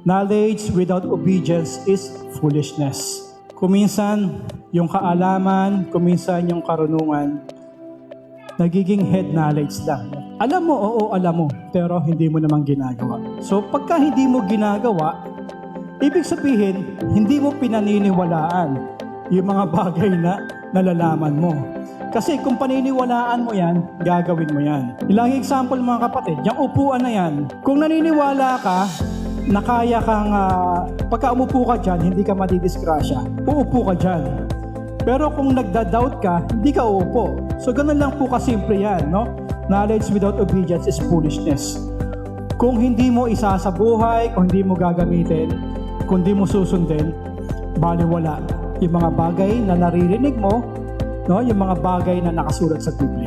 Knowledge without obedience is foolishness. Kuminsan, yung kaalaman, kuminsan yung karunungan, nagiging head knowledge lang. Alam mo, oo, alam mo, pero hindi mo naman ginagawa. So, pagka hindi mo ginagawa, ibig sabihin, hindi mo pinaniniwalaan yung mga bagay na nalalaman mo. Kasi kung paniniwalaan mo yan, gagawin mo yan. Ilang example mga kapatid, yung upuan na yan, kung naniniwala ka na kaya kang, pagka umupo ka dyan, hindi ka madidisgrasya, uupo ka dyan. Pero kung nagda-doubt ka, hindi ka uupo. So ganun lang po kasimple yan, no? Knowledge without obedience is foolishness. Kung hindi mo isa sa buhay, kung hindi mo gagamitin, kung hindi mo susundin, baliwala yung mga bagay na naririnig mo, no? Yung mga bagay na nakasulat sa Biblia.